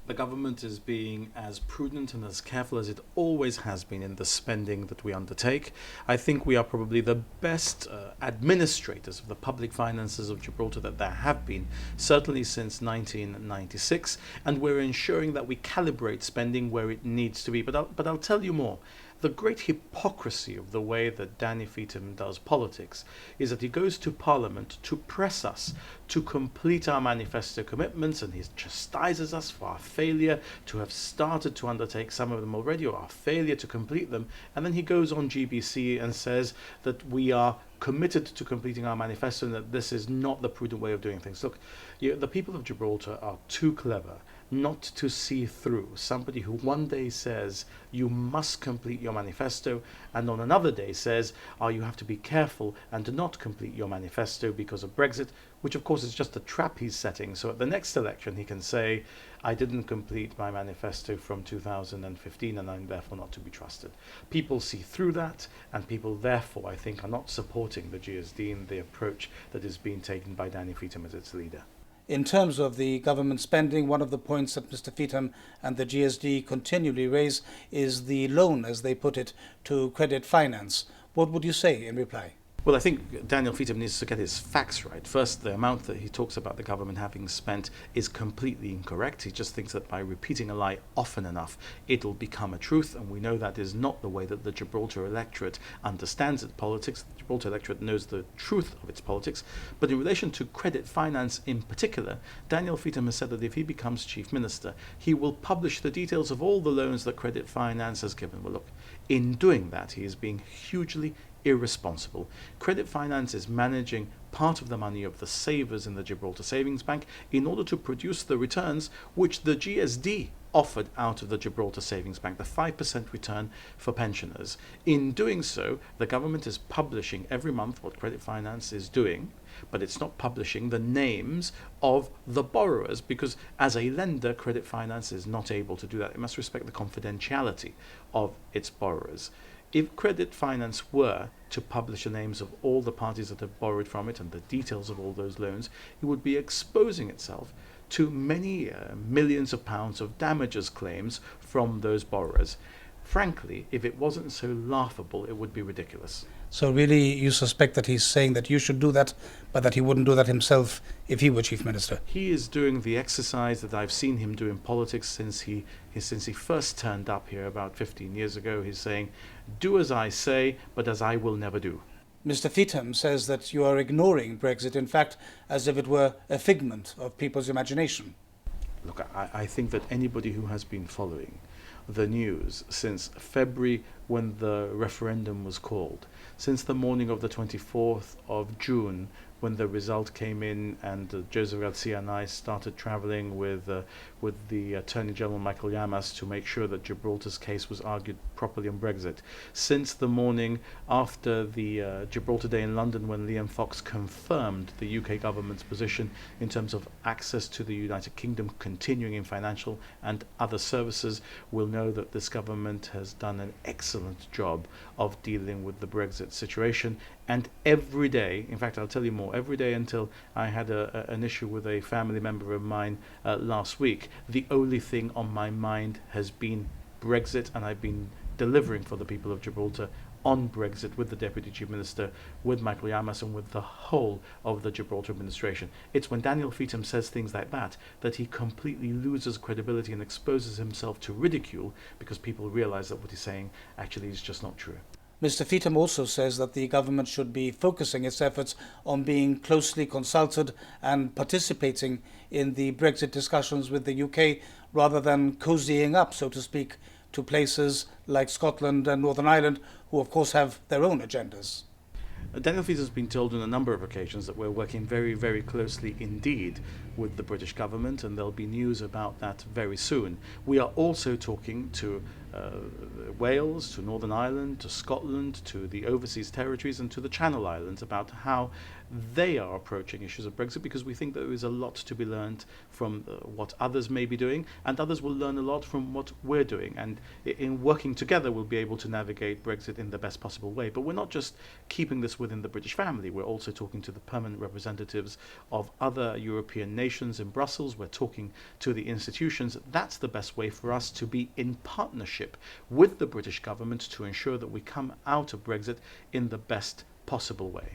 The government is being as prudent and as careful as it always has been in the spending that we undertake. I think we are probably the best administrators of the public finances of Gibraltar that there have been, certainly since 1996, and we're ensuring that we calibrate spending where it needs to be. But I'll tell you more. The great hypocrisy of the way that Daniel Feetham does politics is that he goes to Parliament to press us to complete our manifesto commitments, and he chastises us for our failure to have started to undertake some of them already, or our failure to complete them, and then he goes on GBC and says that we are committed to completing our manifesto and that this is not the prudent way of doing things. Look, the people of Gibraltar are too clever not to see through somebody who one day says you must complete your manifesto, and on another day says, you have to be careful and do not complete your manifesto because of Brexit, which of course is just a trap he's setting. So at the next election he can say, I didn't complete my manifesto from 2015 and I'm therefore not to be trusted. People see through that, and people therefore, I think, are not supporting the GSD in the approach that is being taken by Daniel Feetham as its leader. In terms of the government spending, one of the points that Mr Feetham and the GSD continually raise is the loan, as they put it, to credit finance. What would you say in reply? Well, I think Daniel Feetham needs to get his facts right. First, the amount that he talks about the government having spent is completely incorrect. He just thinks that by repeating a lie often enough, it'll become a truth, and we know that is not the way that the Gibraltar electorate understands its politics. The Gibraltar electorate knows the truth of its politics. But in relation to credit finance in particular, Daniel Feetham has said that if he becomes Chief Minister, he will publish the details of all the loans that credit finance has given. Well, look, in doing that, he is being hugely irresponsible. Credit finance is managing part of the money of the savers in the Gibraltar Savings Bank in order to produce the returns which the GSD offered out of the Gibraltar Savings Bank, the 5% return for pensioners. In doing so, the government is publishing every month what credit finance is doing, but it's not publishing the names of the borrowers, because as a lender, credit finance is not able to do that. It must respect the confidentiality of its borrowers. If credit finance were to publish the names of all the parties that have borrowed from it and the details of all those loans, it would be exposing itself to many millions of pounds of damages claims from those borrowers. Frankly, if it wasn't so laughable, it would be ridiculous. So really you suspect that he's saying that you should do that, but that he wouldn't do that himself if he were Chief Minister? He is doing the exercise that I've seen him do in politics since he first turned up here about 15 years ago. He's saying, do as I say, but as I will never do. Mr Feetham says that you are ignoring Brexit, in fact, as if it were a figment of people's imagination. Look, I think that anybody who has been following the news since February, when the referendum was called, since the morning of the 24th of June, when the result came in and Joseph Garcia and I started travelling with the Attorney General Michael Llamas to make sure that Gibraltar's case was argued properly on Brexit. Since the morning after the Gibraltar Day in London, when Liam Fox confirmed the UK government's position in terms of access to the United Kingdom continuing in financial and other services, we'll know that this government has done an excellent job of dealing with the Brexit situation. And every day, in fact, I'll tell you more, every day until I had an issue with a family member of mine last week, the only thing on my mind has been Brexit, and I've been delivering for the people of Gibraltar on Brexit with the Deputy Chief Minister, with Michael Llamas, and with the whole of the Gibraltar administration. It's when Daniel Feetham says things like that that he completely loses credibility and exposes himself to ridicule, because people realise that what he's saying actually is just not true. Mr Feetham also says that the government should be focusing its efforts on being closely consulted and participating in the Brexit discussions with the UK, rather than cozying up, so to speak, to places like Scotland and Northern Ireland, who of course have their own agendas. Daniel Feetham has been told on a number of occasions that we're working very, very closely indeed with the British government, and there'll be news about that very soon. We are also talking to Wales, to Northern Ireland, to Scotland, to the overseas territories, and to the Channel Islands about how they are approaching issues of Brexit, because we think there is a lot to be learned from what others may be doing, and others will learn a lot from what we're doing. And in working together, we'll be able to navigate Brexit in the best possible way. But we're not just keeping this within the British family. We're also talking to the permanent representatives of other European nations in Brussels. We're talking to the institutions. That's the best way for us to be in partnership with the British government to ensure that we come out of Brexit in the best possible way.